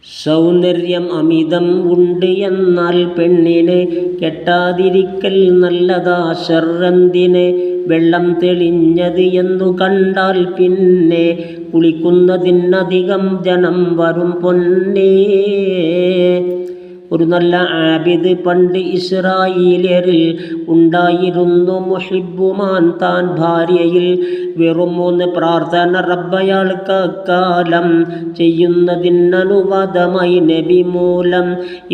സൗന്ദര്യം അമിതം ഉണ്ട് എന്നാൽ പെണ്ണിനെ കെട്ടാതിരിക്കൽ നല്ലതാ ഷർറെന്തിന്. വെള്ളം തെളിഞ്ഞത് എന്നു കണ്ടാൽ പിന്നെ കുളിക്കുന്നതിനധികം ജനം വരും പൊന്നേ. ഒരു നല്ല ആബിദ് പണ്ട് ഇസ്രായേലിയരിൽ ഉണ്ടായിരുന്നു. മുഹിബ്ബുമാൻ താൻ ഭാര്യയിൽ വെറും 3 പ്രാർത്ഥന റബ്ബയാൾക്ക് അക്കാലം ചെയ്യുന്നതിനനുവാദമായി നബി മൂലം.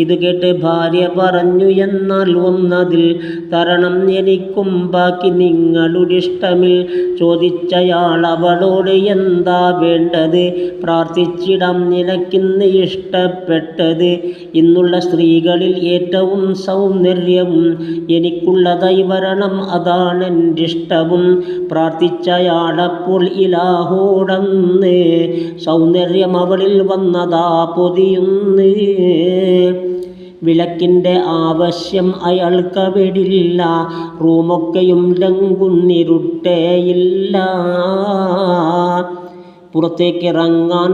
ഇത് കേട്ട് ഭാര്യ പറഞ്ഞു, എന്നാൽ ഒന്നതിൽ തരണം എനിക്കും ബാക്കി നിങ്ങളുടെ ഇഷ്ടമിൽ. ചോദിച്ചയാൾ അവളോട്, എന്താ വേണ്ടത്? പ്രാർത്ഥിച്ചിടാം നിനക്കിന്ന് ഇഷ്ടപ്പെട്ടത്. ഇന്നുള്ള സ്ത്രീകളിൽ ഏറ്റവും സൗന്ദര്യവും എനിക്കുള്ളതായി വരണം, അതാണെൻ്റെ ഇഷ്ടവും. പ്രാർത്ഥിച്ചയാളപ്പോൾ ഇലാഹോടന്ന് സൗന്ദര്യം അവളിൽ വന്നതാ പൊതിയുന്ന്. വിളക്കിൻ്റെ ആവശ്യം അയാൾക്കവിടില്ല, റൂമൊക്കെയും ലങ്കുന്നിരുട്ടേയില്ല. പുറത്തേക്കിറങ്ങാൻ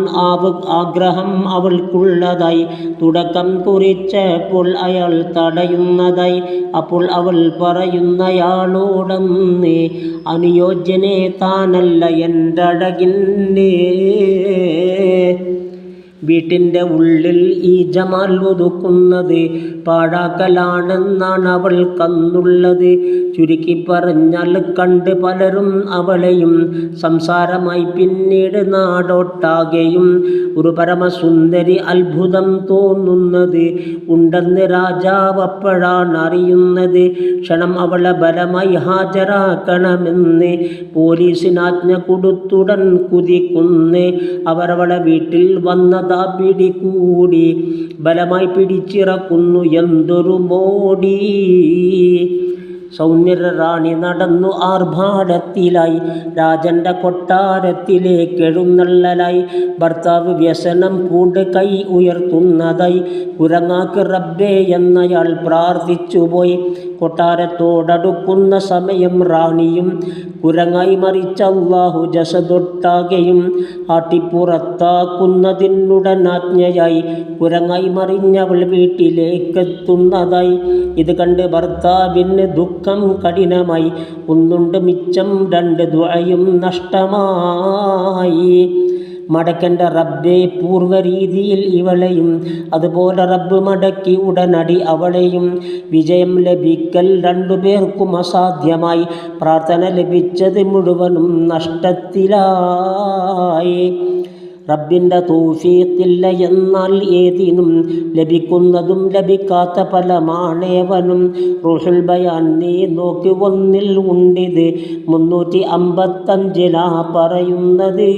ആഗ്രഹം അവൾക്കുള്ളതായി. തുടക്കം കുറിച്ചപ്പോൾ അയാൾ തടയുന്നതായി. അപ്പോൾ അവൾ പറയുന്നയാളോടന്ന്, അനുയോജ്യനെ താനല്ല എൻ്റെ അഴകിന്. വീട്ടിൻ്റെ ഉള്ളിൽ ഈ ജമാൽ ഒതുക്കുന്നത് പാഴാക്കലാണെന്നാണ് അവൾ കന്നുള്ളത്. ചുരുക്കി പറഞ്ഞാൽ കണ്ട് പലരും അവളെയും സംസാരമായി പിന്നീട് നാടൊട്ടാകെയും. ഒരു പരമസുന്ദരി അത്ഭുതം തോന്നുന്നത് ഉണ്ടെന്ന് രാജാവ് അപ്പോഴാണ് അറിയുന്നത്. ക്ഷണം അവളെ ബലമായി ഹാജരാക്കണമെന്ന് പോലീസിനാജ്ഞ കൊടുത്തുടൻ കുതിക്കുന്ന്. അവരവളെ വീട്ടിൽ വന്നതാ പിടികൂടി ബലമായി പിടിച്ചിറക്കുന്നു. എന്തൊരു മോടി! സൗന്ദര്യറാണി നടന്നു ആർഭാടത്തിലായി രാജൻ്റെ കൊട്ടാരത്തിലേക്ക് എഴുന്നള്ളലായി. ഭർത്താവ് വ്യസനം പൂണ്ട് കൈ ഉയർത്തുന്നതായി. കുരങ്ങാക്ക് റബ്ബേ എന്നയാൾ പ്രാർത്ഥിച്ചുപോയി. കൊട്ടാരത്തോടടുക്കുന്ന സമയം റാണിയും കുരങ്ങായി മറിച്ച അല്ലാഹു ജസദൊട്ടാകെയും ആട്ടിപ്പുറത്താക്കുന്നതിനുടൻ ആജ്ഞയായി കുരങ്ങായി മറിഞ്ഞവൾ വീട്ടിലേക്കെത്തുന്നതായി. ഇത് കണ്ട് ഭർത്താവിന് ദുഃഖം കഠിനമായി. ഒന്നുണ്ട് മിച്ചം, 2 ദുആയും നഷ്ടമായി. മടക്കേണ്ട റബ്ബേ പൂർവ്വരീതിയിൽ ഇവളെയും അതുപോലെ റബ്ബ് മടക്കി ഉടനടി അവളെയും. വിജയം ലഭിക്കൽ 2 പേർക്കും അസാധ്യമായി. പ്രാർത്ഥന ലഭിച്ചത് മുഴുവനും നഷ്ടത്തിലായി. റബ്ബിൻ്റെ തൗഫീഖില്ല എന്നാൽ ഏതിനും ലഭിക്കുന്നതും ലഭിക്കാത്ത ഫലമാണേവനും. റൂഹുൽ ബയാൻ നീ നോക്കി ഒന്നിൽ ഉണ്ടിത് 355 പറയുന്നത്.